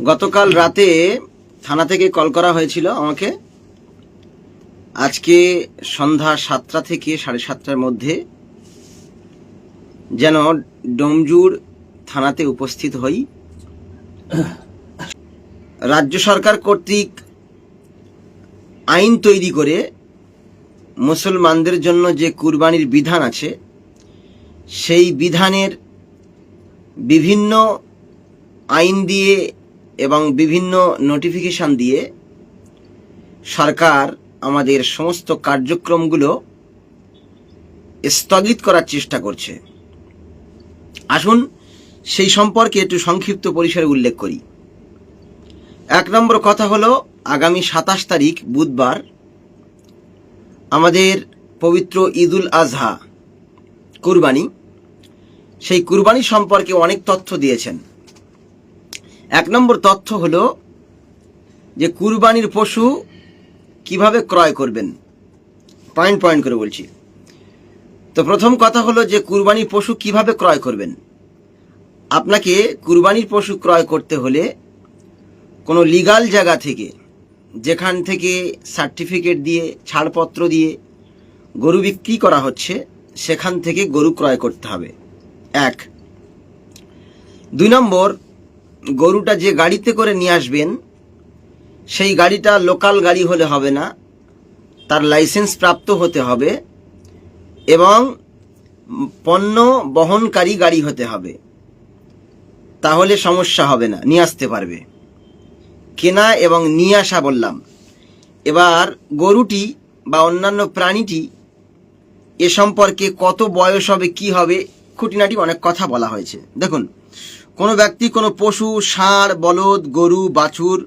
গতকাল রাতে থানা থেকে কল করা হয়েছিল আমাকে। আজকে সন্ধ্যা 7টা থেকে 7:30টার মধ্যে যেন ডোমজুর থানাতে উপস্থিত হই। রাজ্য সরকার কর্তৃক আইন তৈরি করে মুসলমানদের জন্য যে কুরবানির বিধান আছে, সেই বিধানের বিভিন্ন আইন দিয়ে এবং বিভিন্ন নোটিফিকেশন দিয়ে সরকার আমাদের সমস্ত কার্যক্রমগুলো স্থগিত করার চেষ্টা করছে। আসুন সেই সম্পর্কে একটু সংক্ষিপ্ত পরিসরে উল্লেখ করি। 1 নম্বর কথা হলো, আগামী 27 তারিখ বুধবার আমাদের পবিত্র ঈদুল আজহা কুরবানি। সেই কুরবানি সম্পর্কে অনেক তথ্য দিয়েছেন। 1 নম্বর তথ্য হলো যে কুরবানির পশু কিভাবে ক্রয় করবেন, পয়েন্ট পয়েন্ট করে বলছি। তো প্রথম কথা হলো যে কুরবানির পশু কিভাবে ক্রয় করবেন। আপনাকে কুরবানির পশু ক্রয় করতে হলে কোনো লিগাল জায়গা থেকে, যেখান থেকে সার্টিফিকেট দিয়ে ছাড়পত্র দিয়ে গরু বিক্রি করা হচ্ছে, সেখান থেকে গরু ক্রয় করতে হবে। 1। 2 নম্বর, গরুটা যে গাড়িতে করে নিয়ে আসবেন সেই গাড়িটা লোকাল গাড়ি হলে হবে না, তার লাইসেন্স প্রাপ্ত হতে হবে এবং পণ্য বহনকারী গাড়ি হতে হবে, তাহলে সমস্যা হবে না, নিয়ে আসতে পারবে। কেনা এবং নিয়ে আসা বললাম। এবার গরুটি বা অন্যান্য প্রাণীটি এ সম্পর্কে কত বয়স হবে, কি হবে, খুঁটিনাটি অনেক কথা বলা হয়েছে। দেখুন, কোনো ব্যক্তি কোনো পশু, ষাঁড়, বলদ, গরু, বাছুর,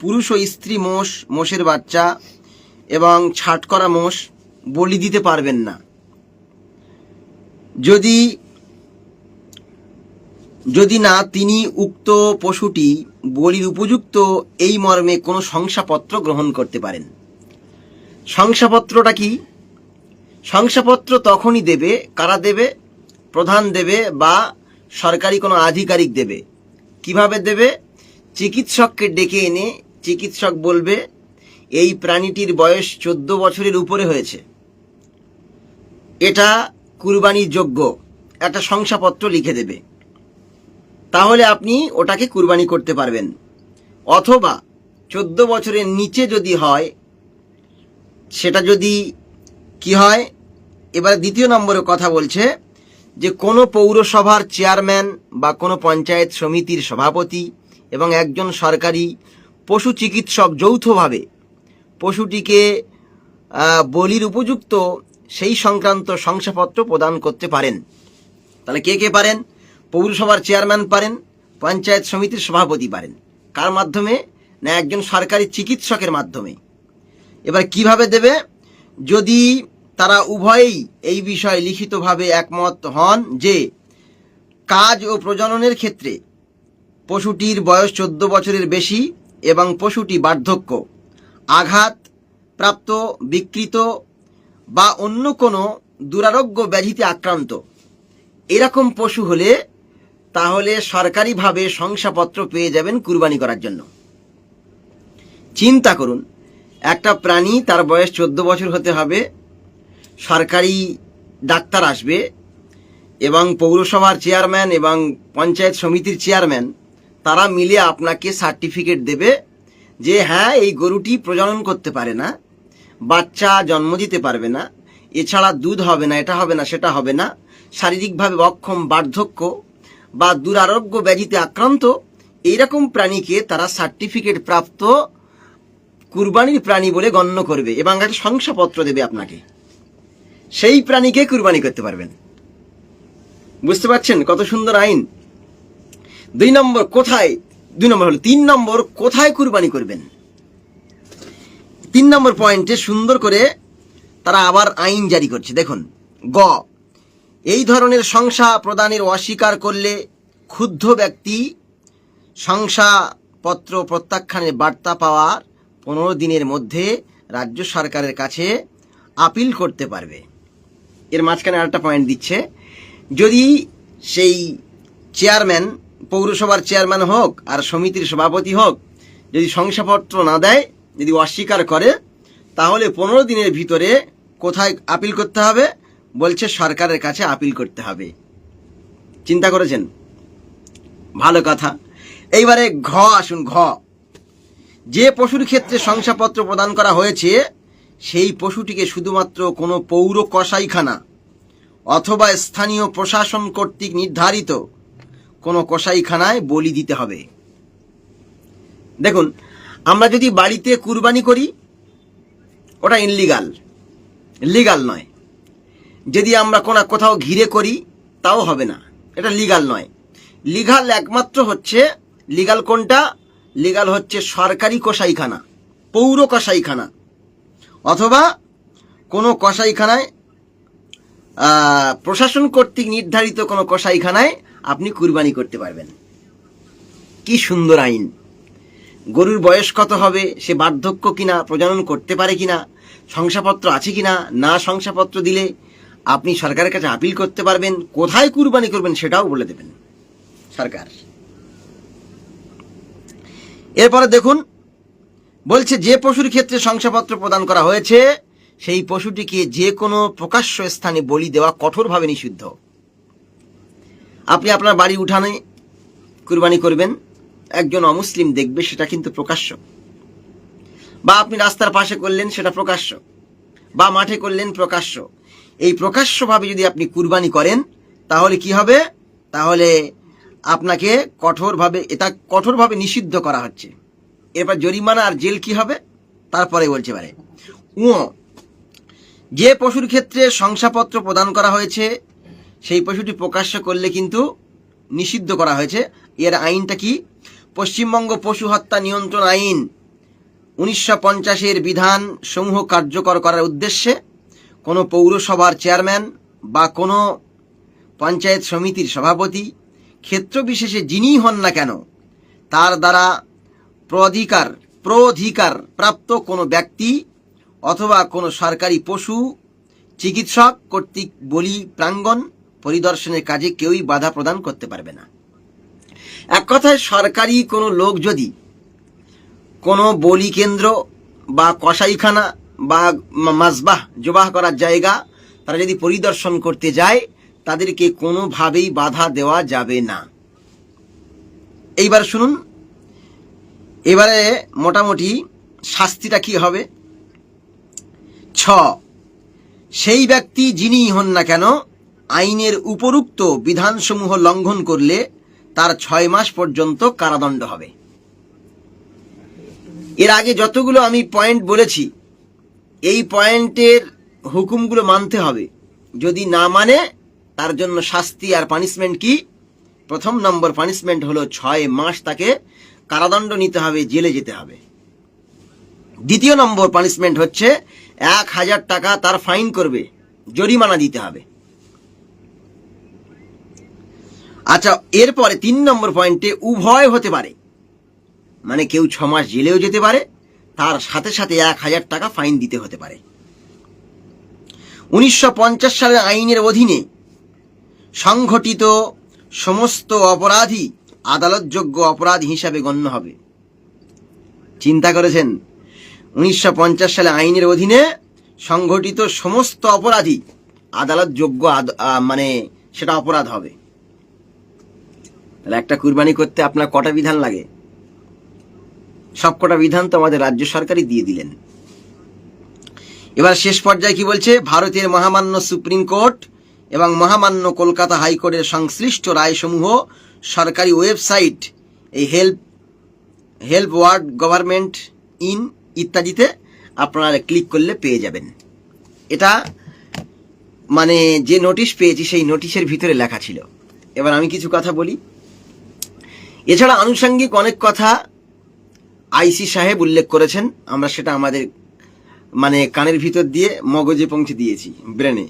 পুরুষ ও স্ত্রী মোষ, মোষের বাচ্চা এবং ছাট করা মোষ বলি দিতে পারবেন না যদি না তিনি উক্ত পশুটি বলির উপযুক্ত এই মর্মে কোনো শংসাপত্র গ্রহণ করতে পারেন। শংসাপত্রটা কি? শংসাপত্র তখনই দেবে, কারা দেবে? প্রধান দেবে বা সরকারি কোনো আধিকারিক দেবে। কিভাবে দেবে? চিকিৎসককে ডেকে এনে চিকিৎসক বলবে এই প্রাণীটির বয়স 14 বছরের উপরে হয়েছে, এটা কুরবানির যোগ্য, একটা শংসাপত্র লিখে দেবে, তাহলে আপনি ওটাকে কুরবানি করতে পারবেন। অথবা 14 বছরের নিচে যদি হয়, সেটা যদি কি হয়, এবার 2 নম্বরে কথা বলছে যে কোনো পৌরসভার চেয়ারম্যান বা কোনো পঞ্চায়েত সমিতির সভাপতি এবং একজন সরকারি পশু চিকিৎসক যৌথভাবে পশুটিকে বলির উপযুক্ত সেই সংক্রান্ত শংসাপত্র প্রদান করতে পারেন। তাহলে কে কে পারেন? পৌরসভার চেয়ারম্যান পারেন, পঞ্চায়েত সমিতির সভাপতি পারেন। কার মাধ্যমে? না, একজন সরকারি চিকিৎসকের মাধ্যমে। এবার কিভাবে দেবে? যদি তারা উভয়েই এই বিষয়ে লিখিতভাবে একমত হন যে কাজ ও প্রজননের ক্ষেত্রে পশুটির বয়স 14 বছরের বেশি এবং পশুটি বার্ধক্য, আঘাত প্রাপ্ত, বিকৃত বা অন্য কোনো দুরারোগ্য ব্যাধিতে আক্রান্ত, এরকম পশু হলে তাহলে সরকারিভাবে শংসাপত্র পেয়ে যাবেন কুরবানি করার জন্য। চিন্তা করুন, একটা প্রাণী, তার বয়স 14 বছর হতে হবে, সরকারি ডাক্তার আসবে এবং পৌরসভার চেয়ারম্যান এবং পঞ্চায়েত সমিতির চেয়ারম্যান তারা মিলে আপনাকে সার্টিফিকেট দেবে যে হ্যাঁ, এই গরুটি প্রজনন করতে পারে না, বাচ্চা জন্ম দিতে পারবে না, এছাড়া দুধ হবে না, এটা হবে না, সেটা হবে না, শারীরিকভাবে অক্ষম, বার্ধক্য বা দুরারোগ্য ব্যাধিতে আক্রান্ত, এইরকম প্রাণীকে তারা সার্টিফিকেট প্রাপ্ত কুরবানির প্রাণী বলে গণ্য করবে এবং একটা শংসাপত্র দেবে আপনাকে, সেই প্রাণীকে কুরবানি করতে পারবেন। বুঝতে পারছেন কত সুন্দর আইন? 2 নম্বর কোথায়? 2 নম্বর হলো 3 নম্বর, কোথায় কুরবানি করবেন? 3 নম্বর পয়েন্টে সুন্দর করে তারা আবার আইন জারি করছে। দেখুন, গ, এই ধরনের শংসা প্রদানের অস্বীকার করলে ক্ষুব্ধ ব্যক্তি শংসাপত্র প্রত্যাখ্যানের বার্তা পাওয়ার 15 দিনের মধ্যে রাজ্য সরকারের কাছে আপিল করতে পারবে। এর মাঝখানে আরেকটা পয়েন্ট দিচ্ছে, যদি সেই চেয়ারম্যান পৌরসভার চেয়ারম্যান হোক আর সমিতির সভাপতি হোক, যদি শংসাপত্র না দেয়, যদি অস্বীকার করে, তাহলে 15 দিনের ভিতরে কোথায় আপিল করতে হবে? বলছে সরকারের কাছে আপিল করতে হবে। চিন্তা করেছেন? ভালো কথা। এইবারে ঘ আসুন। ঘ, যে পশুর ক্ষেত্রে শংসাপত্র প্রদান করা হয়েছে সেই পশুটিকে শুধুমাত্র কোনো পৌর কসাইখানা অথবা স্থানীয় প্রশাসন কর্তৃক নির্ধারিত কোনো কসাইখানায় বলি দিতে হবে। দেখুন, আমরা যদি বাড়িতে কুরবানি করি, ওটা ইনলিগাল, লিগাল নয়। যদি আমরা কোথাও ঘিরে করি, তাও হবে না, এটা লিগাল নয়। লিগাল একমাত্র হচ্ছে, লিগাল কোনটা? লিগাল হচ্ছে সরকারি কসাইখানা, পৌর কসাইখানা, অথবা কোনো কসাইখানায়, প্রশাসন কর্তৃক নির্ধারিত কোনো কসাইখানায় আপনি কুরবানি করতে পারবেন। কি সুন্দর আইন! গরুর বয়স কত হবে, সে বার্ধক্য কিনা, প্রজনন করতে পারে কিনা, শংসাপত্র আছে কিনা, না শংসাপত্র দিলে আপনি সরকারের কাছে আপিল করতে পারবেন, কোথায় কুরবানি করবেন সেটাও বলে দেবেন সরকার। এরপরে দেখুন, বলছে যে পশুর ক্ষেত্রে শংসাপত্র প্রদান করা হয়েছে সেই পশুটিকে যে কোনো প্রকাশ্য স্থানে বলি দেওয়া কঠোরভাবে নিষিদ্ধ। আপনি আপনার বাড়ি উঠানে কুরবানি করবেন, একজন অমুসলিম দেখবে, সেটা কিন্তু প্রকাশ্য। বা আপনি রাস্তার পাশে করলেন, সেটা প্রকাশ্য। বা মাঠে করলেন, প্রকাশ্য। এই প্রকাশ্যভাবে যদি আপনি কুরবানি করেন, তাহলে কি হবে? তাহলে আপনাকে কঠোরভাবে নিষিদ্ধ করা হচ্ছে। এরপর জরিমানা আর জেল কি হবে তারপরে বলতে পারে। যে পশুর ক্ষেত্রে শংসাপত্র প্রদান করা হয়েছে সেই পশুটি প্রকাশ্য করলে কিন্তু নিষিদ্ধ করা হয়েছে। এর আইনটা কি? পশ্চিমবঙ্গ পশু হত্যা নিয়ন্ত্রণ আইন 1950-এর বিধান সমূহ কার্যকর করার উদ্দেশ্যে কোনো পৌরসভার চেয়ারম্যান বা কোনো পঞ্চায়েত সমিতির সভাপতি, ক্ষেত্র বিশেষে যিনিই হন না কেন, তার দ্বারা প্রধিকার প্রাপ্ত কোনো ব্যক্তি অথবা কোনো সরকারি পশু চিকিৎসক কর্তৃক বলি প্রাঙ্গণ পরিদর্শনের কাজে কেউই বাধা প্রদান করতে পারবে না। এক কথায়, সরকারি কোনো লোক যদি কোনো বলি কেন্দ্র বা কসাইখানা বা মাজবাহ জবাহ করার জায়গা তারা যদি পরিদর্শন করতে যায়, তাদেরকে কোনোভাবেই বাধা দেওয়া যাবে না। এইবার শুনুন, এবারে মোটামুটি শাস্তিটা কি হবে। 6, সেই ব্যক্তি যিনিই হন না কেন আইনের উপরুক্ত বিধানসমূহ লঙ্ঘন করলে তার 6 মাস পর্যন্ত কারাদণ্ড হবে। এর আগে যতগুলো আমি পয়েন্ট বলেছি, এই পয়েন্টের হুকুমগুলো মানতে হবে। যদি না মানে, তার জন্য শাস্তি আর পানিশমেন্ট কি? প্রথম নম্বর পানিশমেন্ট হলো 6 মাস তাকে কারাদণ্ড নিতে হবে, জেলে যেতে হবে। দ্বিতীয় নম্বর পানিশমেন্ট হচ্ছে 1000 টাকা তার ফাইন করবে, জরিমানা দিতে হবে। আচ্ছা, এরপরে 3 নম্বর পয়েন্টে উভয় হতে পারে, মানে কেউ 6 মাস জেলেও যেতে পারে, তার সাথে সাথে 1000 টাকা ফাইন দিতে হতে পারে। 1950 সালের আইনের অধীনে সংঘটিত সমস্ত অপরাধী আদালতযোগ্য অপরাধ হিসাবে গণ্য হবে। চিন্তা করেছেন? 1950 সালে আইনের অধীনে সংঘটিত সমস্ত অপরাধী আদালতযোগ্য, মানে সেটা অপরাধ হবে। তাহলে একটা কুরবানি করতে আপনার কটা বিধান লাগে? সবকটা বিধান তো আমাদের রাজ্য সরকারই দিয়ে দিলেন। এবার শেষ পর্যায়ে কি বলছে? ভারতের মহামান্য সুপ্রিম কোর্ট এবং মহামান্য কলকাতা হাইকোর্টের সংশ্লিষ্ট রায়সমূহ সরকারি ওয়েবসাইট, এই হেল্প ওয়ার্ড গভর্নমেন্ট ইন ইত্যাদিতে আপনারা ক্লিক করলে পেয়ে যাবেন। এটা মানে যে নোটিশ পেয়েছি সেই নোটিশের ভিতরে লেখা ছিল। এবার আমি কিছু কথা বলি। এছাড়া আনুষঙ্গিক অনেক কথা আইসি সাহেব উল্লেখ করেছেন, আমরা সেটা আমাদের মানে কানের ভিতর দিয়ে মগজে পৌঁছে দিয়েছি, ব্রেনে।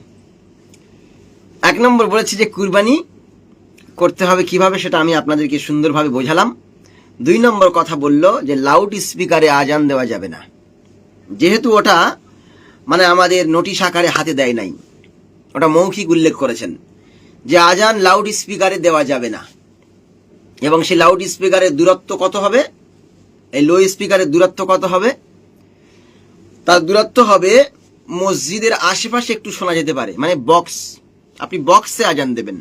1 নম্বর বলেছি যে কুরবানি করতে হবে কিভাবে, সেটা আমি আপনাদেরকে সুন্দরভাবে বোঝালাম। 2 নম্বর কথা বলল যে লাউড স্পিকারে আজান দেওয়া যাবে না, যেহেতু ওটা মানে আমাদের নোটিশ আকারে হাতে দেয় নাই, ওটা মৌখিক উল্লেখ করেছেন যে আজান লাউড স্পিকারে দেওয়া যাবে না। এবং সেই লাউড স্পিকারের দূরত্ব কত হবে, এই লো স্পিকারের দূরত্ব কত হবে, তার দূরত্ব হবে মসজিদের আশেপাশে একটু শোনা যেতে পারে, মানে বক্স, আপনি বক্সে আজান দেবেন,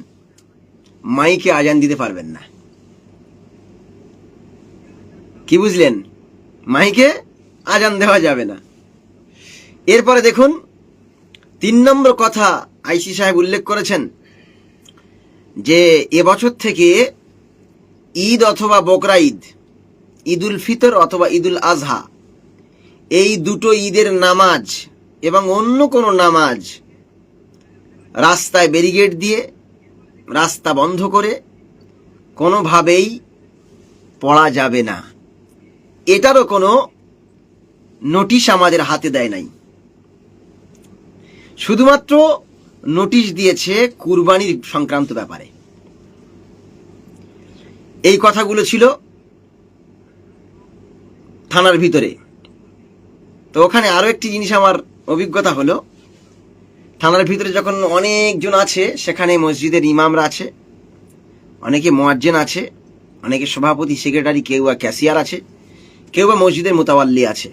মাইকে আজান দিতে পারবেন না। কি বুঝলেন? মাইকে আজান দেওয়া যাবে না। এরপরে দেখুন 3 নম্বর কথা আইসি সাহেব উল্লেখ করেছেন যে এবছর থেকে ঈদ অথবা বকরা ঈদ, ঈদুল ফিতর অথবা ঈদুল আজহা, এই দুটো ঈদের নামাজ এবং অন্য কোনো নামাজ রাস্তায় ব্যারিকেড দিয়ে, রাস্তা বন্ধ করে কোনোভাবেই পড়া যাবে না। এটারও কোনো নোটিশ আমাদের হাতে দেয় নাই, শুধুমাত্র নোটিশ দিয়েছে কুরবানির সংক্রান্ত ব্যাপারে। এই কথাগুলো ছিল থানার ভিতরে। তো ওখানে আরো একটি জিনিস আমার অভিজ্ঞতা হলো, থানার ভিতরে যখন অনেকজন আছে, সেখানে মসজিদের ইমামরা আছে, অনেকে মুয়াজ্জিন আছে, অনেকে সভাপতি, সেক্রেটারি, কেউ বা ক্যাশিয়ার আছে, কেউ বা মসজিদের মুতাওয়াল্লি আছে।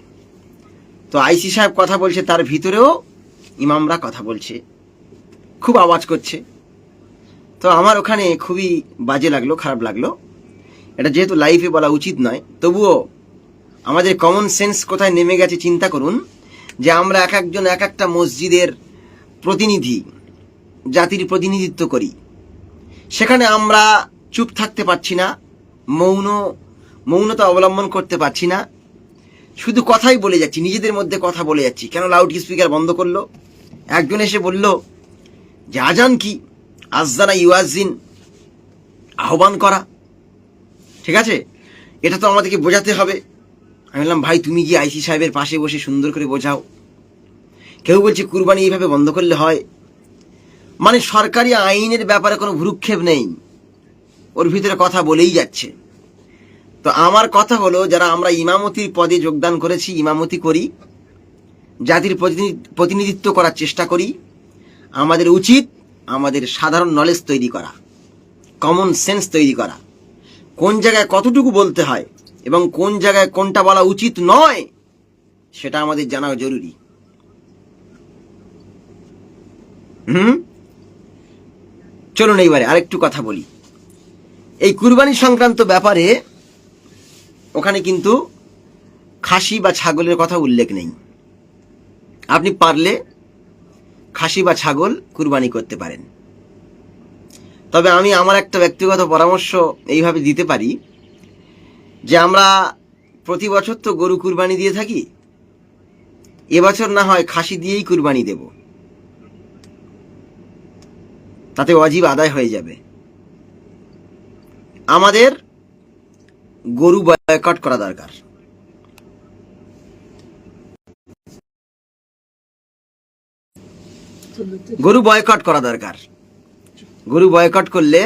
তো আইসি সাহেব কথা বলছে, তার ভিতরেও ইমামরা কথা বলছে, খুব আওয়াজ করছে। তো আমার ওখানে খুবই বাজে লাগলো, খারাপ লাগলো। এটা যেহেতু লাইভে বলা উচিত নয়, তবুও আমাদের কমন সেন্স কোথায় নেমে গেছে চিন্তা করুন, যে আমরা এক একজন এক একটা মসজিদের প্রতিনিধি, জাতির প্রতিনিধিত্ব করি, সেখানে আমরা চুপ থাকতে পারছি না, মৌনতা অবলম্বন করতে পারছি না, শুধু কথাই বলে যাচ্ছি, নিজেদের মধ্যে কথা বলে যাচ্ছি। কেন লাউড স্পিকার বন্ধ করলো? একজন এসে বলল যে আজান কি, আজানা ইউয়াজিন, আহ্বান করা, ঠিক আছে, এটা তো আমাদেরকে বোঝাতে হবে। আমি বললাম, ভাই তুমি কি আইসি সাহেবের পাশে বসে সুন্দর করে বোঝাও। কেউ বলছে কুরবানি এইভাবে বন্ধ করলে হয়, মানে সরকারি আইনের ব্যাপারে কোনো ভ্রুক্ষেপ নেই, ওর ভিতরে কথা বলেই যাচ্ছে। তো আমার কথা হলো, যারা আমরা ইমামতির পদে যোগদান করেছি, ইমামতি করি, জাতির প্রতিনিধিত্ব করার চেষ্টা করি, আমাদের উচিত আমাদের সাধারণ নলেজ তৈরি করা, কমন সেন্স তৈরি করা, কোন জায়গায় কতটুকু বলতে হয় এবং কোন জায়গায় কোনটা বলা উচিত নয়, সেটা আমাদের জানা জরুরি। চলুন এইবারে আরেকটু কথা বলি। এই কুরবানি সংক্রান্ত ব্যাপারে ওখানে কিন্তু খাসি বা ছাগলের কথা উল্লেখ নেই। আপনি পারলে খাসি বা ছাগল কুরবানি করতে পারেন। তবে আমি আমার একটা ব্যক্তিগত পরামর্শ এইভাবে দিতে পারি যে আমরা প্রতি বছর তো গরু কুরবানি দিয়ে থাকি, এবছর না হয় খাসি দিয়েই কুরবানি দেব, তাতে ওয়াজিব আদায় হয়ে যাবে। আমাদের গরু বয়কট করা দরকার। গরু বয়কট করা দরকার। গরু বয়কট করলে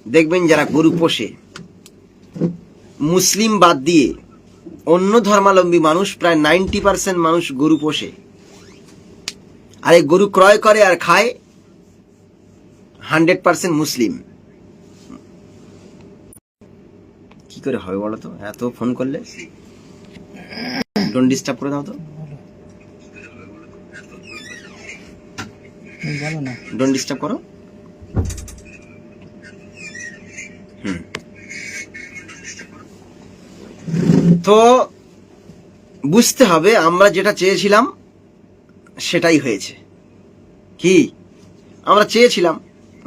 দেখবেন যারা গরু পোষে, মুসলিম বাদ দিয়ে অন্য ধর্মাবলম্বী মানুষ, প্রায় 90% মানুষ গরু পোষে, আর এই গরু ক্রয় করে আর খায় 100% মুসলিম। কি করে হবে বলো তো? এত ফোন করলে ডোন্ট ডিস্টার্ব করে দাও তো, ডোন্ট ডিস্টার্ব করো। তো বুঝতে হবে আমরা যেটা চেয়েছিলাম সেটাই হয়েছে। কি আমরা চেয়েছিলাম?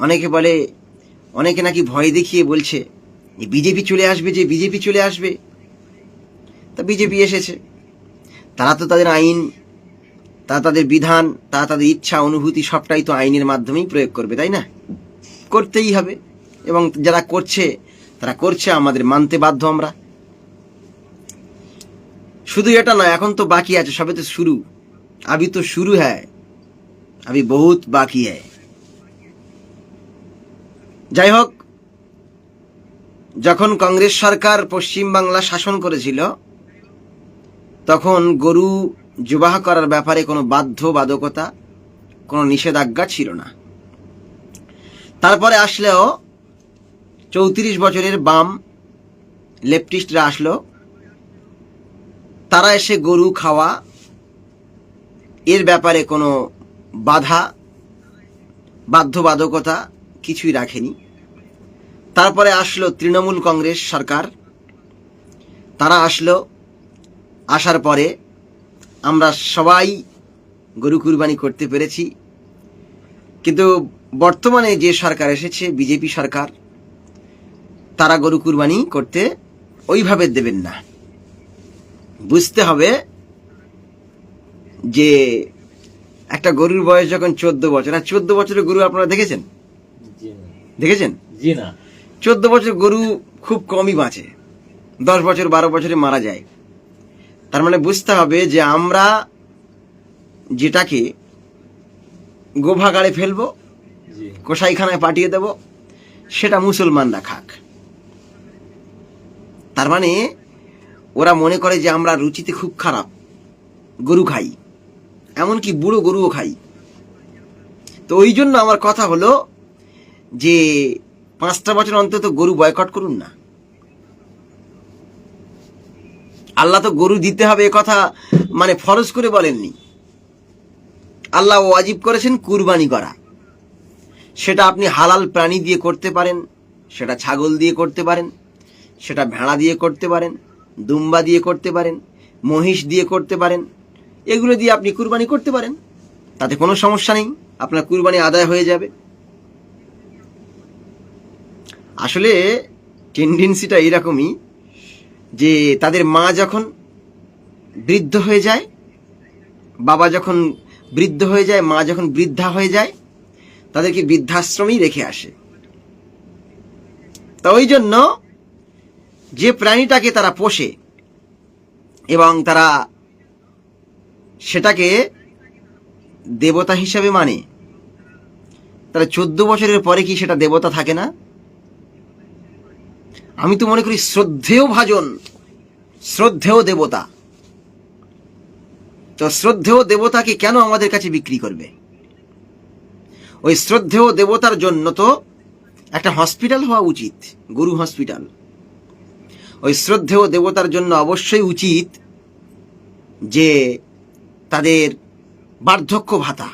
অনেকে বলে, অনেকে নাকি ভয় দেখিয়ে বলছে যে বিজেপি চলে আসবে, যে বিজেপি চলে আসবে। তা বিজেপি এসেছে, তারা তো তাদের আইন, তারা তাদের বিধান, তারা তাদের ইচ্ছা অনুভূতি সবটাই তো আইনের মাধ্যমেই প্রয়োগ করবে, তাই না? করতেই হবে, এবং যারা করছে তারা করছে, আমাদের মানতে বাধ্য আমরা। শুধু এটা না, এখন তো বাকি আছে, সবে তো শুরু, আবি তো শুরু হ্যায়, আবি বহুত বাকি হ্যায়। যাই হোক, যখন কংগ্রেস সরকার পশ্চিমবাংলা শাসন করেছিল, তখন গরু জবাহ করার ব্যাপারে কোনো বাধ্যবাধকতা, কোনো নিষেধাজ্ঞা ছিল না। তারপরে আসলেও 34 বছরের বাম লেফটিস্টরা আসলো, তারা এসে গরু খাওয়া এর ব্যাপারে কোনো বাধ্যবাধকতা কিছুই রাখেনি। তারপরে আসলো তৃণমূল কংগ্রেস সরকার, তারা আসলো, আসার পরে আমরা সবাই গরু কুরবানি করতে পেরেছি। কিন্তু বর্তমানে যে সরকার এসেছে, বিজেপি সরকার, তারা গরু কুরবানি করতে ওইভাবে দেবেন না। বুঝতে হবে যে একটা গরুর বয়স যখন 14 বছর, আর 14 বছরের গরু আপনারা দেখেছেন? দেখেছেন? 14 বছর গরু খুব কমই বাঁচে, 10 বছর 12 বছরে মারা যায়। তার মানে বুঝতে হবে যে আমরা যেটাকে গোভাগাড়ে ফেলবো, কসাইখানায় পাঠিয়ে দেব, সেটা মুসলমানরা খাক। তার মানে ওরা মনে করে যে আমরা রুচিতে খুব খারাপ, গরু খাই, এমনকি বুড়ো গরুও খাই। তো ওই জন্য আমার কথা হলো যে 5টা বছর অন্তত গরু বয়কট করুন না। আল্লাহ তো গরু দিতে হবে এ কথা মানে ফরজ করে বলেননি, আল্লাহ ওয়াজিব করেছেন কুরবানি করা। সেটা আপনি হালাল প্রাণী দিয়ে করতে পারেন, সেটা ছাগল দিয়ে করতে পারেন, সেটা ভেড়া দিয়ে করতে পারেন, দুম্বা দিয়ে করতে পারেন, মহিষ দিয়ে করতে পারেন, এগুলো দিয়ে আপনি কুরবানি করতে পারেন, তাতে কোনো সমস্যা নেই, আপনার কুরবানি আদায় হয়ে যাবে। আসলে টেন্ডেন্সিটা এরকমই যে তাদের মা যখন বৃদ্ধ হয়ে যায়, বাবা যখন বৃদ্ধ হয়ে যায়, মা যখন বৃদ্ধা হয়ে যায়, তাদেরকে বৃদ্ধাশ্রমেই রেখে আসে। তা ওই জন্য যে প্রাণীটাকে তারা পোষে এবং তারা সেটাকে দেবতা হিসাবে মানে, তারা 14 বছরের পরে কি সেটা দেবতা থাকে না? আমি তো মনে করি শ্রদ্ধেয় ভাজন, শ্রদ্ধেয় দেবতা। তো শ্রদ্ধেয় দেবতাকে কেন আমাদের কাছে বিক্রি করবে? ওই শ্রদ্ধেয় দেবতার জন্য তো একটা হসপিটাল হওয়া উচিত, গরু হসপিটাল। ওই শ্রদ্ধেয় দেবতার জন্য অবশ্যই উচিত যে তাদের বার্ধক্য ভাতা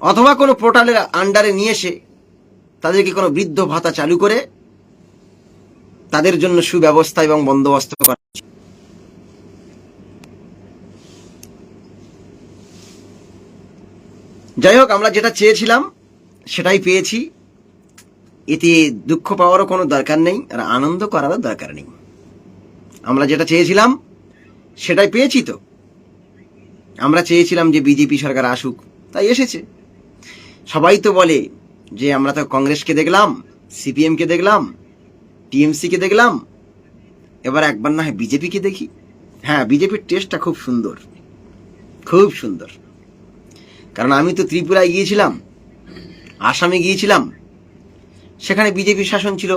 অথবা কোনো পোর্টালের আন্ডারে নিয়ে এসে তাদেরকে কোনো বৃদ্ধ ভাতা চালু করে তাদের জন্য সুব্যবস্থা এবং বন্দোবস্ত করা উচিত। যাই হোক, আমরা যেটা চেয়েছিলাম সেটাই পেয়েছি, এতে দুঃখ পাওয়ারও কোনো দরকার নেই, আর আনন্দ করারও দরকার নেই। আমরা যেটা চেয়েছিলাম সেটাই পেয়েছি। তো আমরা চেয়েছিলাম যে বিজেপি সরকার আসুক, তাই এসেছে। সবাই তো বলে যে আমরা তো কংগ্রেসকে দেখলাম, সিপিএমকে দেখলাম, টিএমসিকে দেখলাম, এবার একবার না হয় বিজেপিকে দেখি। হ্যাঁ, বিজেপির টেস্টটা খুব সুন্দর, খুব সুন্দর। কারণ আমি তো ত্রিপুরায় গিয়েছিলাম, আসামে গিয়েছিলাম, সেখানে বিজেপি শাসন ছিল,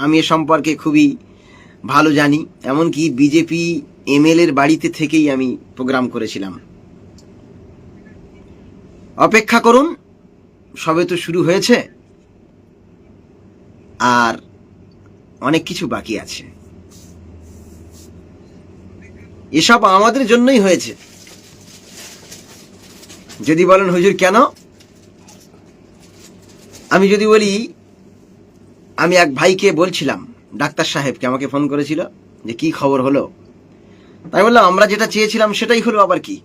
আমি এ সম্পর্কে খুবই ভালো জানি। এমনকি বিজেপি এমএলএর বাড়িতে থেকেই আমি প্রোগ্রাম করেছিলাম। অপেক্ষা করুন, সবে তো শুরু হয়েছে, আর অনেক কিছু বাকি আছে। এসব আমাদের জন্যই হয়েছে। যদি বলেন হুজুর কেন, আমি যদি বলি, আমি এক ভাইকে বলছিলাম, ডাক্তার সাহেবকে, আমাকে ফোন করেছিল যে কি খবর হলো। তাই বললাম আমরা যেটা চেয়েছিলাম সেটাই হলো, আবার কি?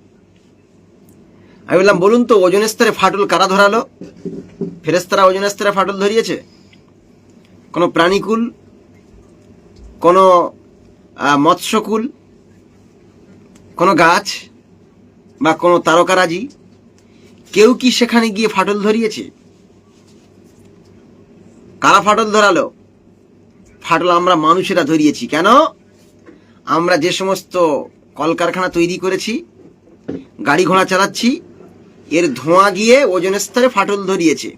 আমি বললাম বলুন তো, ওজন স্তরে ফাটল কারা ধরালো? ফেরেশতারা ওজন স্তরে ফাটল ধরিয়েছে? কোনো প্রাণীকুল, কোনো মৎস্যকুল, কোনো গাছ বা কোনো তারকারাজি, কেউ কি সেখানে গিয়ে ফাটল ধরিয়েছে? কারা ফাটল ধরালো? ফাটল আমরা মানুষেরা ধরিয়েছি। কেন? আমরা যে সমস্ত কলকারখানা তৈরি করেছি, গাড়ি ঘোড়া চালাচ্ছি, এর ধোঁয়া গিয়ে ওজন স্তরে ফাটল ধরিয়েছে।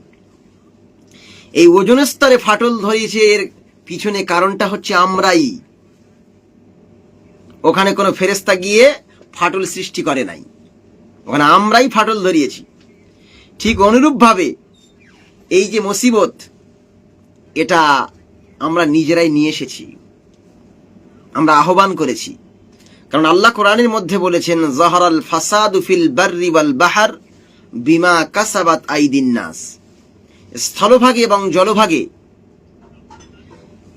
এই ওজন স্তরে ফাটল ধরিয়েছে, এর পিছনে কারণটা হচ্ছে আমরাই। ওখানে কোনো ফেরেশতা গিয়ে ফাটল সৃষ্টি করে নাই, ওখানে আমরাই ফাটল ধরিয়েছি। ঠিক অনুরূপভাবে এই যে মুসিবত, এটা আমরা নিজেরাই নিয়ে এসেছি, আমরা আহ্বান করেছি। কারণ আল্লাহ কোরআনের মধ্যে বলেছেন, যাহারাল ফাসাদু ফিল বাররি ওয়াল বাহর বিমা কাসাবাত আইদিন নাস। স্থলভাগে এবং জলভাগে,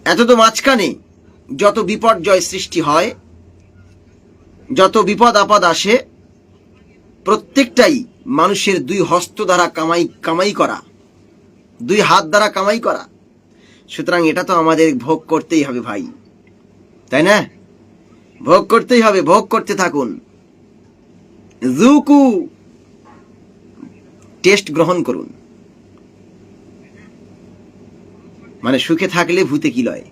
এত তো মাঝখানে যত বিপর্যয় সৃষ্টি হয়, যত বিপদ আপদ আসে, প্রত্যেকটাই মানুষের দুই হস্ত দ্বারা কামাই করা, দুই হাত দ্বারা কামাই করা। সুতরাং এটা তো আমাদের ভোগ করতেই হবে ভাই, তাই না? ভোগ করতেই হবে, ভোগ করতে থাকুন। যুকু, টেস্ট গ্রহণ করুন। মানে সুখে থাকলে ভূতে কি লয়।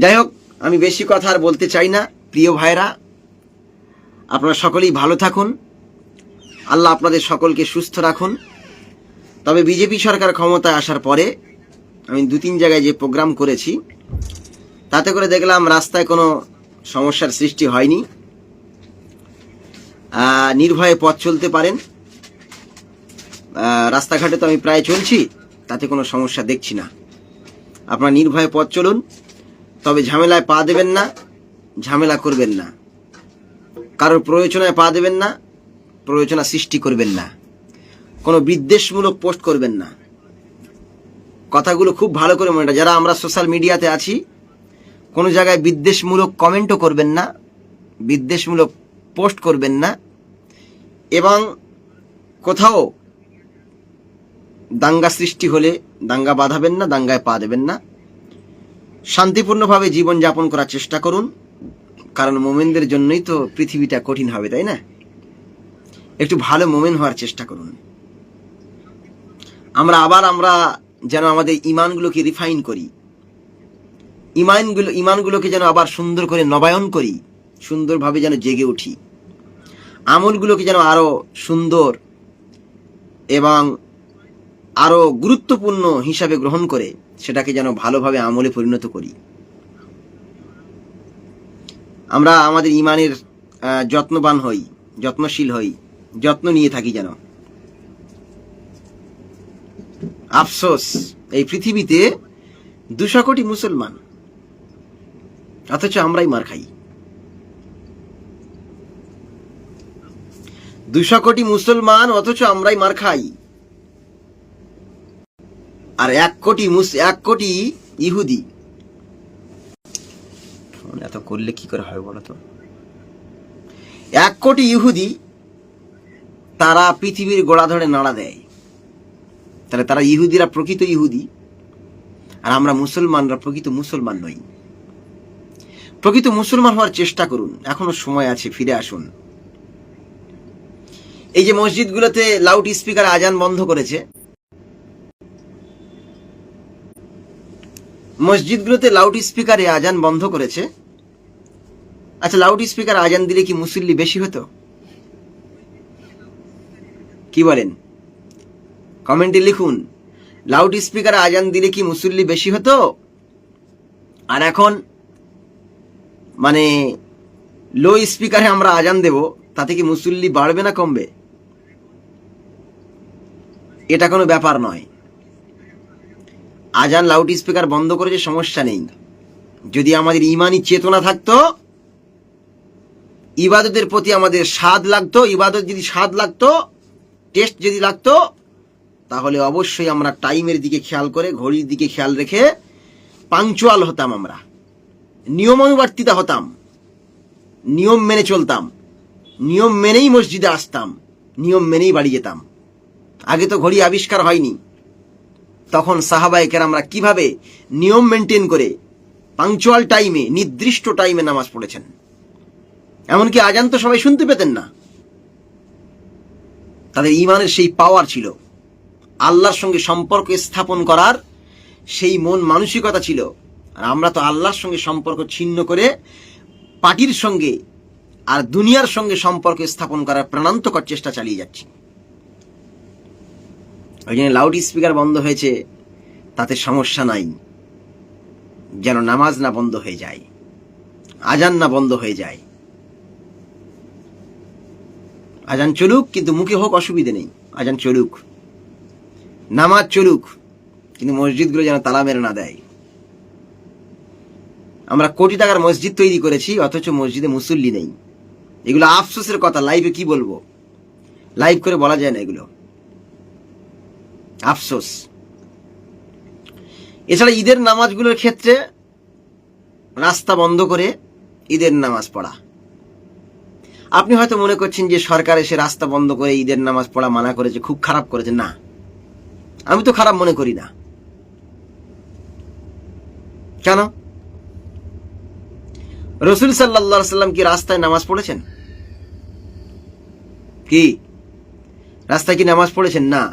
যাই হোক, আমি বেশি কথা আর বলতে চাই না। প্রিয় ভাইরা, আপনারা সকলেই ভালো থাকুন, আল্লাহ আপনাদের সকলকে সুস্থ রাখুন। তবে বিজেপি সরকার ক্ষমতায় আসার পরে আমি 2-3 জায়গায় যে প্রোগ্রাম করেছি, তাতে করে দেখলাম রাস্তায় কোনো সমস্যার সৃষ্টি হয়নি। নির্ভয়ে পথ চলতে পারেন। রাস্তাঘাটে তো আমি প্রায় চলছি, তাতে কোনো সমস্যা দেখছি না। আপনারা নির্ভয়ে পথ চলুন, তবে ঝামেলায় পা দেবেন না, ঝামেলা করবেন না, কারোর প্রয়োজনায় পা দেবেন না, প্রয়োজনা সৃষ্টি করবেন না, কোনো বিদ্বেষমূলক পোস্ট করবেন না। কথাগুলো খুব ভালো করে মনে রাখবেন। যারা আমরা সোশ্যাল মিডিয়াতে আছি, কোনো জায়গায় বিদ্বেষমূলক কমেন্টও করবেন না, বিদ্বেষমূলক পোস্ট করবেন না, এবং কোথাও দাঙ্গা সৃষ্টি হলে দাঙ্গা বাঁধাবেন না, দাঙ্গায় পা দেবেন না। শান্তিপূর্ণভাবে জীবন যাপন করার চেষ্টা করুন, কারণ মোমেনদের জন্যই তো পৃথিবীটা কঠিন হবে, তাই না? একটু ভালো মোমেন হওয়ার চেষ্টা করুন। আমরা যেন আমাদের ইমানগুলোকে রিফাইন করি, ইমানগুলোকে যেন আবার সুন্দর করে নবায়ন করি, সুন্দরভাবে যেন জেগে উঠি, আমলগুলোকে যেন আরো সুন্দর এবং আরো গুরুত্বপূর্ণ হিসাবে গ্রহণ করে সেটাকে যেন ভালোভাবে আমলে পরিণত করি। আমরা আমাদের ইমানের যত্নবান হই, যত্নশীল হই, যত্ন নিয়ে থাকি যেন। আফসোস, এই পৃথিবীতে 200 কোটি মুসলমান, অথচ আমরাই মার খাই। 200 কোটি মুসলমান, অথচ আমরাই মার খাই। আর 1 কোটি ইহুদি। এত করলে কি করে হয় বলতো? 1 কোটি ইহুদি, তারা পৃথিবীর গোড়া ধরে নাড়া দেয়। তাহলে তারা ইহুদিরা প্রকৃত ইহুদি, আর আমরা মুসলমানরা প্রকৃত মুসলমান নই। প্রকৃত মুসলমান হওয়ার চেষ্টা করুন, এখনো সময় আছে, ফিরে আসুন। এই যে মসজিদগুলোতে লাউড স্পিকার আজান বন্ধ করেছে, মসজিদগুলোতে লাউড স্পিকারে আজান বন্ধ করেছে। আচ্ছা, লাউড স্পিকার আজান দিলে কি মুসল্লি বেশি হতো? কি বলেন? কমেন্টে লিখুন, লাউড স্পিকারে আজান দিলে কি মুসল্লি বেশি হতো? আর এখন মানে লো স্পিকারে আমরা আজান দেব, তাতে কি মুসল্লি বাড়বে না কমবে? এটা কোনো ব্যাপার নয়। আজান লাউড স্পিকার বন্ধ করেছে, সমস্যা নেই। যদি আমাদের ইমানি চেতনা থাকতো, ইবাদতের প্রতি আমাদের স্বাদ লাগতো, ইবাদত যদি স্বাদ লাগতো, টেস্ট যদি লাগতো, তাহলে অবশ্যই আমরা টাইমের দিকে খেয়াল করে, ঘড়ির দিকে খেয়াল রেখে পাংচুয়াল হতাম, আমরা নিয়মানুবর্তিতা হতাম, নিয়ম মেনে চলতাম, নিয়ম মেনেই মসজিদে আসতাম, নিয়ম মেনেই বাড়ি যেতাম। আগে তো ঘড়ি আবিষ্কার হয়নি, তখন সাহাবায়ে কেরামরা কিভাবে নিয়ম মেনটেন করে পাংচুয়াল টাইমে, নির্দিষ্ট টাইমে নামাজ পড়েছেন। এমনকি আজান তো সবাই শুনতে পেতেন না। তাদের ইমানের সেই পাওয়ার ছিল, আল্লাহর সঙ্গে সম্পর্ক স্থাপন করার সেই মন মানসিকতা ছিল। আর আমরা তো আল্লাহর সঙ্গে সম্পর্ক ছিন্ন করে পার্টির সঙ্গে আর দুনিয়ার সঙ্গে সম্পর্ক স্থাপন করার প্রাণান্তকর চেষ্টা চালিয়ে যাচ্ছি। ওই জন্য লাউড স্পিকার বন্ধ হয়েছে, তাতে সমস্যা নাই, যেন নামাজ না বন্ধ হয়ে যায়, আজান না বন্ধ হয়ে যায়। আজান চলুক, কিন্তু মুখে হোক, অসুবিধে নেই, আজান চলুক, নামাজ চলুক, কিন্তু মসজিদগুলো যেন তালা মেরে না দেয়। আমরা কোটি টাকার মসজিদ তৈরি করেছি, অথচ মসজিদে মুসল্লি নেই। এগুলো আফসোসের কথা, লাইভে কি বলবো, লাইভ করে বলা যায় না, এগুলো আফসোস। এছাড়া ঈদের নামাজগুলোর ক্ষেত্রে রাস্তা বন্ধ করে ঈদের নামাজ পড়া। আপনি হয়তো মনে করছেন যে সরকার এসে রাস্তা বন্ধ করে ঈদের নামাজ পড়া মানা করেছে, খুব খারাপ করেছে। না, আমি তো খারাপ মনে করি না। কেন? রাসূল সাল্লাল্লাহু আলাইহি সাল্লাম কি রাস্তায় নামাজ পড়েছেন? কি রাস্তায় কি নামাজ পড়েছেন? না।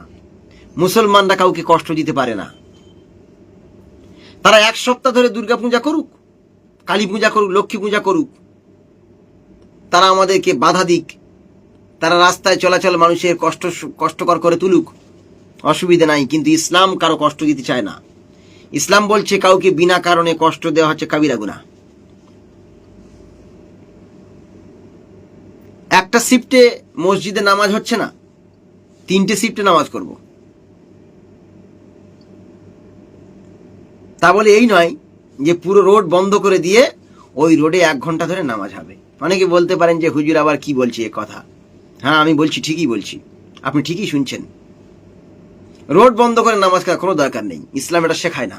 মুসলমানরা কাউকে কষ্ট দিতে পারে না। তারা এক সপ্তাহ ধরে দুর্গা পূজা করুক, কালী পূজা করুক, লক্ষ্মী পূজা করুক, তারা আমাদেরকে বাধা দিক, তারা রাস্তায় চলাচল মানুষের কষ্টকর করে তুলুক, অসুবিধা নাই। কিন্তু ইসলাম কারো কষ্ট দিতে চায় না। ইসলাম বলছে কাউকে বিনা কারণে কষ্ট দেওয়া হচ্ছে কাবিরা গুনাহ। একটা শিফটে মসজিদে নামাজ হচ্ছে না, 3টে শিফটে নামাজ করব। তা বলে এই নয় যে পুরো রোড বন্ধ করে দিয়ে ওই রোডে 1 ঘন্টা ধরে নামাজ হবে। অনেকে বলতে পারেন যে হুজুর আবার কি বলছে এ কথা। হ্যাঁ, আমি বলছি, ঠিকই বলছি, আপনি ঠিকই শুনছেন। রোড বন্ধ করে নামাজ করার কোনো দরকার নেই, ইসলাম এটা শেখায় না।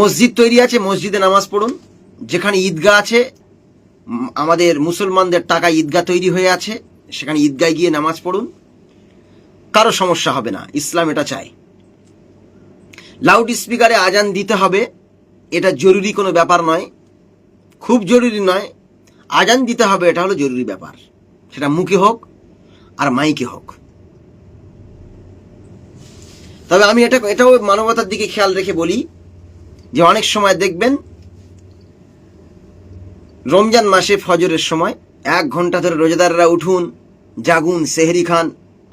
মসজিদ তৈরি আছে, মসজিদে নামাজ পড়ুন। যেখানে ঈদগাহ আছে, আমাদের মুসলমানদের টাকা ঈদগাহ তৈরি হয়ে আছে, সেখানে ঈদগায় গিয়ে নামাজ পড়ুন, কারো সমস্যা হবে না। ইসলাম এটা চায়। লাউড স্পিকারে আজান দিতে হবে, এটা জরুরি কোনো ব্যাপার নয়, খুব জরুরি নয়। আজান দিতে হবে, এটা হলো জরুরি ব্যাপার, সেটা মুখে হোক আর মাইকে হোক। তবে আমি এটাও মানবতার দিকে খেয়াল রেখে বলি যে অনেক সময় দেখবেন রমজান মাসে ফজরের সময় 1 ঘন্টা ধরে রোজাদাররা উঠুন, জাগুন, সেহরি খান,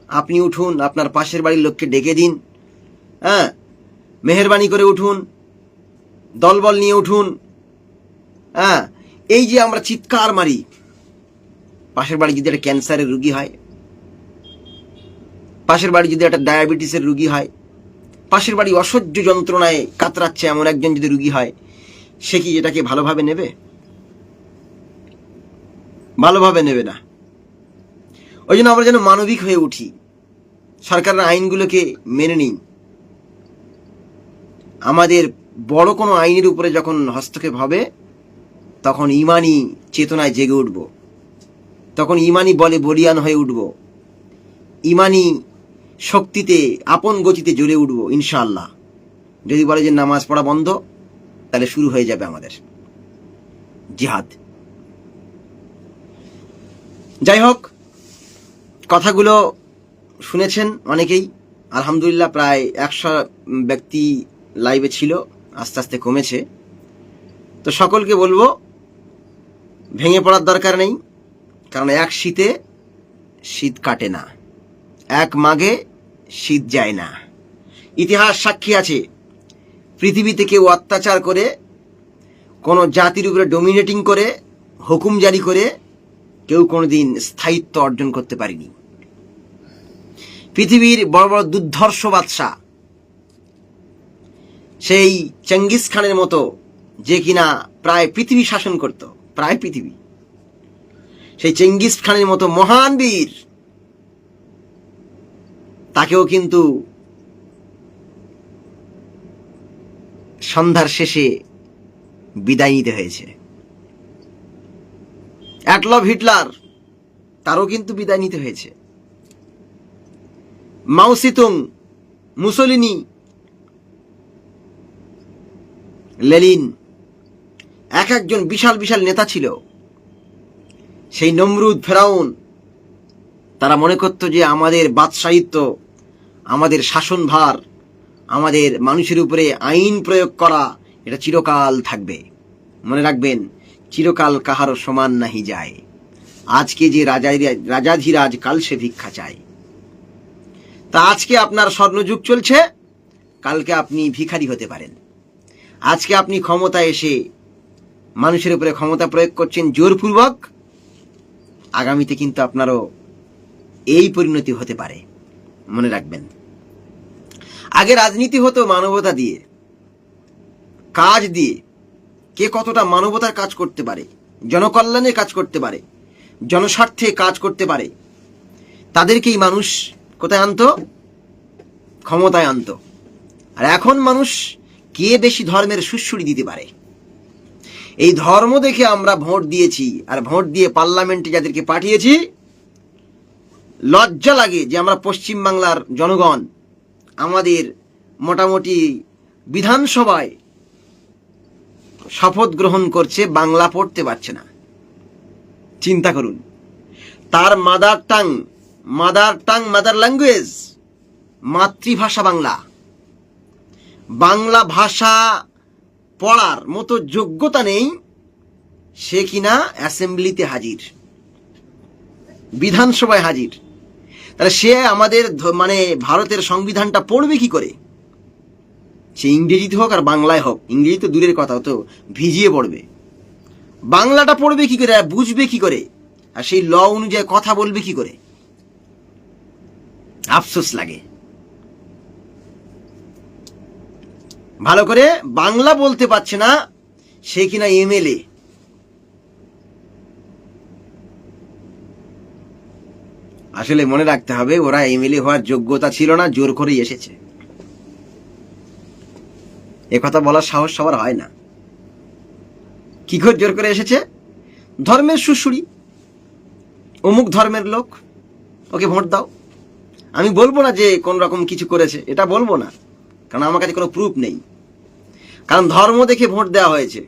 আপনি উঠুন, আপনার পাশের বাড়ির লোককে ডেকে দিন, হ্যাঁ, মেহেরবানি করে উঠুন, দলবল নিয়ে উঠুন। হ্যাঁ, এই যে আমরা চিৎকার মারি, পাশের বাড়ি যদি একটা ক্যান্সারের রুগী হয়, পাশের বাড়ি যদি একটা ডায়াবেটিসের রুগী হয়, পাশের বাড়ি অসহ্য যন্ত্রণায় কাতরাচ্ছে এমন একজন যদি রুগী হয়, সে কি এটাকে ভালোভাবে নেবে? ভালোভাবে নেবে না। ওই জন্য আমরা যেন মানবিক হয়ে উঠি, সরকারের আইনগুলোকে মেনে নিই। আমাদের বড় কোনো আইনের উপরে যখন হস্তক্ষেপ হবে, তখন ইমানি চেতনায় জেগে উঠব, তখন ইমানি বলে বলিয়ান হয়ে উঠব, ইমানি শক্তিতে আপন গতিতে জ্বলে উঠব ইনশাআল্লাহ। যদি বলে যে নামাজ পড়া বন্ধ, তাহলে শুরু হয়ে যাবে আমাদের জিহাদ। যাই হোক, কথাগুলো শুনেছেন অনেকেই, আলহামদুলিল্লাহ। প্রায় 100 ব্যক্তি লাইভে ছিল, আস্তে আস্তে কমেছে। তো সকলকে বলবো, ভেঙে পড়ার দরকার নেই, কারণ এক শীতে শীত কাটে না, এক মাঘে শীত যায় না। ইতিহাস সাক্ষী আছে, পৃথিবীতে কেউ অত্যাচার করে, কোনো জাতির উপরে ডমিনেটিং করে, হুকুম জারি করে কেউ কোনোদিন স্থায়িত্ব অর্জন করতে পারেনি। পৃথিবীর বড় বড় দুর্ধর্ষ বাদশাহ, সেই চেঙ্গিস খানের মতো, যে কিনা প্রায় পৃথিবী শাসন করত, প্রায় পৃথিবী, সেই চেঙ্গিস খানের মতো মহান বীর, তাকেও কিন্তু সন্ধ্যার শেষে বিদায় নিতে হয়েছে। অ্যাডলফ হিটলার, তারও কিন্তু বিদায় নিতে হয়েছে। মাও সিতুং, মুসোলিনি, লেনিন, এক একজন বিশাল বিশাল নেতা ছিল। সেই নমরুদ, ফেরাউন, তারা মনে করত যে আমাদের বাদশাহিত্ব, আমাদের শাসনভার, আমাদের মানুষের উপরে আইন প্রয়োগ করা, এটা চিরকাল থাকবে। মনে রাখবেন, চিরকাল কাহারও সমান নাহি যায়। আজকে যে রাজাধিরাজ, কাল সে ভিক্ষা চায়। তা আজকে আপনার স্বর্ণযুগ চলছে, কালকে আপনি ভিখারি হতে পারেন। আজকে আপনি ক্ষমতায় এসে মানুষের উপরে ক্ষমতা প্রয়োগ করছেন জোরপূর্বক, আগামীতে কিন্তু আপনারও এই পরিণতি হতে পারে, মনে রাখবেন। আগে রাজনীতি হতো মানবতা দিয়ে, কাজ দিয়ে। কে কতটা মানবতার কাজ করতে পারে, জনকল্যাণের কাজ করতে পারে, জনস্বার্থে কাজ করতে পারে, তাদেরকেই মানুষ কোথায় আনতো? ক্ষমতায় আনতো। আর এখন মানুষ কে বেশি ধর্মের সুশ্রুতি দিতে পারে, এই ধর্ম দেখে আমরা ভোট দিয়েছি। আর ভোট দিয়ে পার্লামেন্টে যাদেরকে পাঠিয়েছি, লজ্জা লাগে যে আমরা পশ্চিমবাংলার জনগণ আমাদের মোটামুটি বিধানসভায় শপথ গ্রহণ করছে, বাংলা পড়তে পারছে না। চিন্তা করুন, তার মাদার ল্যাঙ্গুয়েজ, মাতৃভাষা বাংলা, বাংলা ভাষা পড়ার মতো যোগ্যতা নেই, সে কিনা অ্যাসেম্বলিতে হাজির, বিধানসভায় হাজির। তাহলে সে আমাদের মানে ভারতের সংবিধানটা পড়বে কি করে? সে ইংরেজিতে হোক আর বাংলায় হোক, ইংরেজি তো দূরের কথা, তো ভিজিয়ে পড়বে। বাংলাটা পড়বে কি করে, বুঝবে কি করে, আর সেই ল অনুযায়ী কথা বলবে কি করে? আফসোস লাগে। ভালো করে বাংলা বলতে পারছে না, সে কিনা এমএলএ। আসলে মনে রাখতে হবে, ওরা এমএলএ হওয়ার যোগ্যতা ছিল না, জোর করেই এসেছে। কথা বলার সাহস সবার হয় না। কি করে জোর করে এসেছে? ধর্মের সুশুড়ি, অমুক ধর্মের লোক, ওকে ভোট দাও। আমি বলবো না যে কোন রকম কিছু করেছে, এটা বলবো না, কারণ আমার কাছে কোনো প্রুফ নেই। কারণ ধর্ম দেখে ভোট দেওয়া হয়েছে,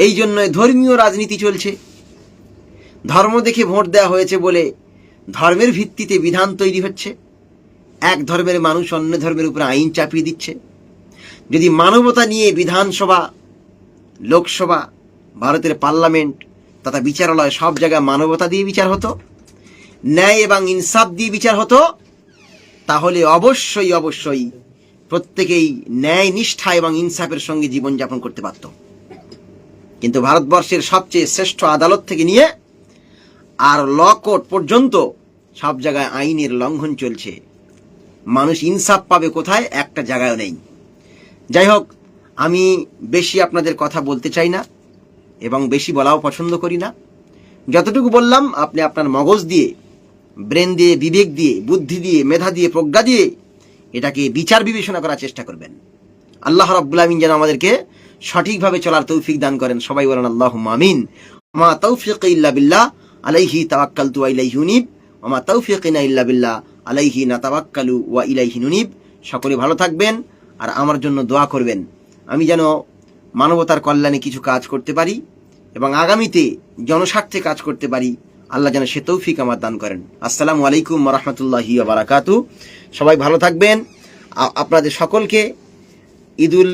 এই জন্য ধর্মীয় রাজনীতি চলছে। ধর্ম দেখে ভোট দেওয়া হয়েছে বলে ধর্মের ভিত্তিতে বিধান তৈরি হচ্ছে, এক ধর্মের মানুষ অন্য ধর্মের উপরে আইন চাপিয়ে দিচ্ছে। যদি মানবতা নিয়ে বিধানসভা, লোকসভা, ভারতের পার্লামেন্ট তথা বিচারালয় সব জায়গায় মানবতা দিয়ে বিচার হতো, ন্যায় এবং ইনসাফ দিয়ে বিচার হতো, তাহলে অবশ্যই অবশ্যই প্রত্যেকেই ন্যায় নিষ্ঠা এবং ইনসাফের সঙ্গে জীবনযাপন করতে পারত। কিন্তু ভারতবর্ষের সবচেয়ে শ্রেষ্ঠ আদালত থেকে নিয়ে আর ল কোর্ট পর্যন্ত সব জায়গায় আইনের লঙ্ঘন চলছে। মানুষ ইনসাফ পাবে কোথায়? একটা জায়গায় নেই। যাই হোক, আমি বেশি আপনাদের কথা বলতে চাই না এবং বেশি বলাও পছন্দ করি না। যতটুকু বললাম, আপনি আপনার মগজ দিয়ে, ব্রেন দিয়ে, বিবেক দিয়ে, বুদ্ধি দিয়ে, মেধা দিয়ে, প্রজ্ঞা দিয়ে এটাকে বিচার বিবেচনা করার চেষ্টা করবেন। আল্লাহ রাব্বুল আমিন যেন আমাদেরকে সঠিকভাবে চলার তৌফিক দান করেন। সবাই বলেন আল্লাহুম্মা আমিন। মা তাওফিক ইল্লা বিল্লাহ, আলাইহি তাওয়াক্কালতু ওয়া ইলাইহি উনীব। ওয়া মা তাওফিকিনা ইল্লা বিল্লাহ, আলাইহি নাতাওয়াক্কালু ওয়া ইলাইহি নুনীব। সকলে ভালো থাকবেন আর আমার জন্য দোয়া করবেন, আমি যেন মানবতার কল্যাণে কিছু কাজ করতে পারি এবং আগামীতে জনস্বার্থে কাজ করতে পারি। আল্লাহ যেন সে তৌফিক আমার দান করেন। আসসালামু আলাইকুম ওয়া রাহমাতুল্লাহি ওয়া বারাকাতুহু। সবাই ভালো থাকবেন। আপনাদের সকলকে ঈদুল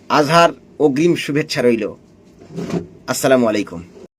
আজহার অগ্রিম শুভেচ্ছা রইল। আসসালামু আলাইকুম।